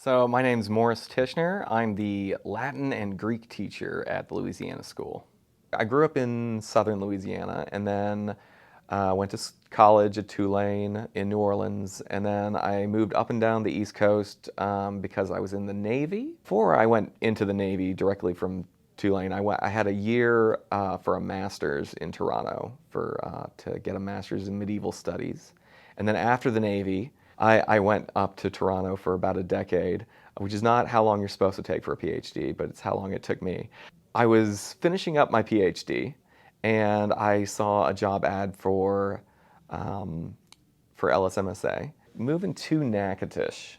So my name's Morris Tichenor. I'm the Latin and Greek teacher at the Louisiana School. I grew up in southern Louisiana and then went to college at Tulane in New Orleans, and then I moved up and down the East Coast because I was in the Navy. Before I went into the Navy directly from Tulane, I had a year for a master's in Toronto to get a master's in medieval studies. And then after the Navy, I went up to Toronto for about a decade, which is not how long you're supposed to take for a PhD, but it's how long it took me. I was finishing up my PhD, and I saw a job ad for LSMSA. Moving to Natchitoches.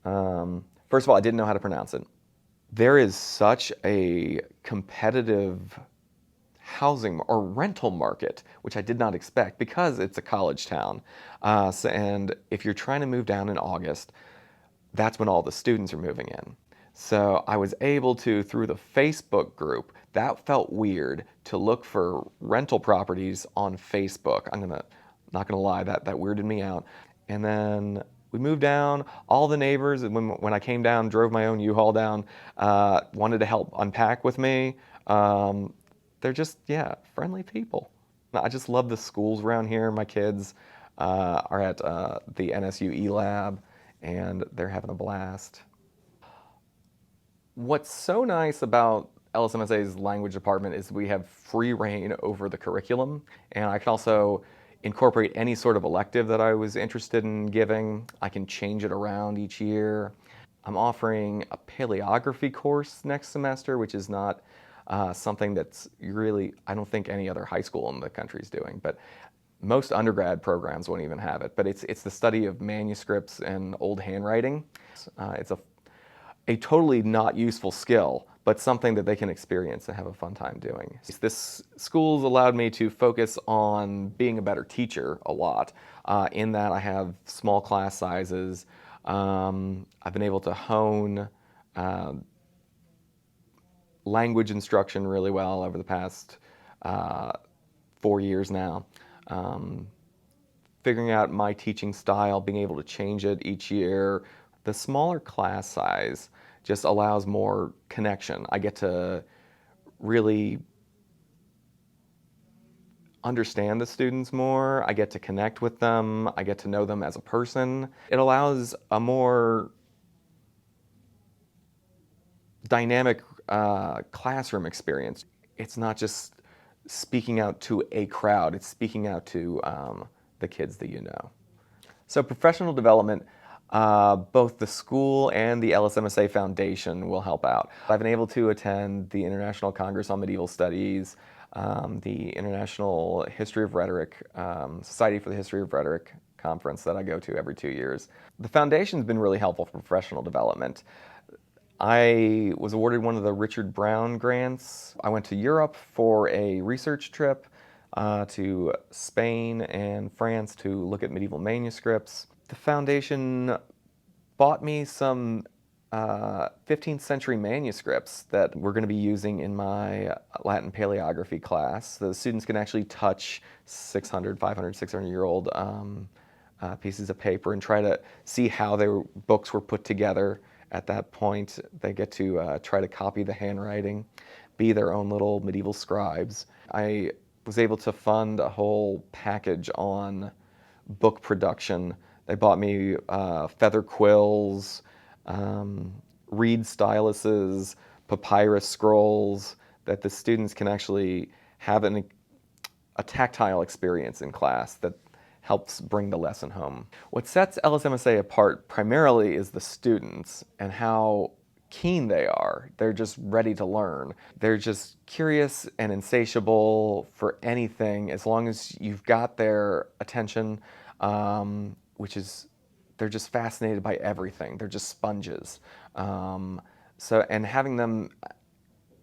First of all, I didn't know how to pronounce it. There is such a competitive housing or rental market, which I did not expect because it's a college town. And if you're trying to move down in August, that's when all the students are moving in. So I was able to, through the Facebook group, that felt weird to look for rental properties on Facebook. Not gonna lie, that weirded me out. And then we moved down. All the neighbors, when I came down, drove my own U-Haul down, wanted to help unpack with me. They're just, yeah, friendly people. I just love the schools around here. My kids are at the NSU E-Lab, and they're having a blast. What's so nice about LSMSA's language department is we have free reign over the curriculum, and I can also incorporate any sort of elective that I was interested in giving. I can change it around each year. I'm offering a paleography course next semester, which is not something that's really, I don't think any other high school in the country is doing, but most undergrad programs won't even have it. But it's the study of manuscripts and old handwriting. It's a totally not useful skill, but something that they can experience and have a fun time doing. This school's allowed me to focus on being a better teacher a lot, in that I have small class sizes. I've been able to hone language instruction really well over the past 4 years now. Figuring out my teaching style, being able to change it each year. The smaller class size just allows more connection. I get to really understand the students more. I get to connect with them. I get to know them as a person. It allows a more dynamic classroom experience. It's not just speaking out to a crowd, it's speaking out to the kids that you know. So professional development, both the school and the LSMSA Foundation will help out. I've been able to attend the International Congress on Medieval Studies, the International History of Rhetoric, Society for the History of Rhetoric conference that I go to every 2 years. The foundation's been really helpful for professional development. I was awarded one of the Richard Brown grants. I went to Europe for a research trip to Spain and France to look at medieval manuscripts. The foundation bought me some 15th century manuscripts that we're going to be using in my Latin paleography class. The students can actually touch 600, 500, 600-year-old pieces of paper and try to see how their books were put together. At that point, they get to try to copy the handwriting, be their own little medieval scribes. I was able to fund a whole package on book production. They bought me feather quills, reed styluses, papyrus scrolls, that the students can actually have a tactile experience in class that helps bring the lesson home. What sets LSMSA apart primarily is the students and how keen they are. They're just ready to learn. They're just curious and insatiable for anything as long as you've got their attention, which is, they're just fascinated by everything. They're just sponges. And having them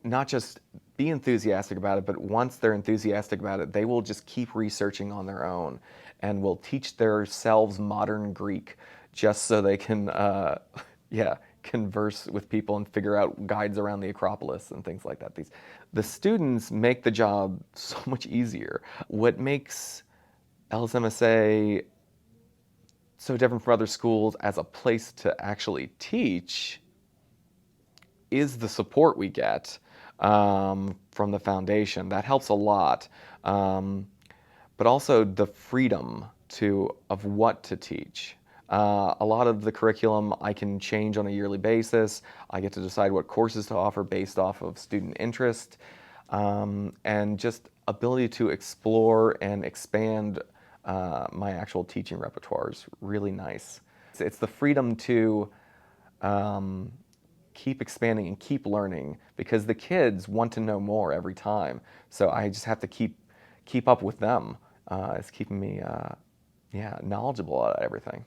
not just be enthusiastic about it, but once they're enthusiastic about it, they will just keep researching on their own and will teach themselves modern Greek just so they can, converse with people and figure out guides around the Acropolis and things like that. The students make the job so much easier. What makes LSMSA so different from other schools as a place to actually teach is the support we get from the foundation. That helps a lot. But also the freedom of what to teach. A lot of the curriculum I can change on a yearly basis. I get to decide what courses to offer based off of student interest, and just ability to explore and expand my actual teaching repertoire is really nice. It's the freedom to keep expanding and keep learning, because the kids want to know more every time. So I just have to keep up with them. It's keeping me, yeah, knowledgeable about everything.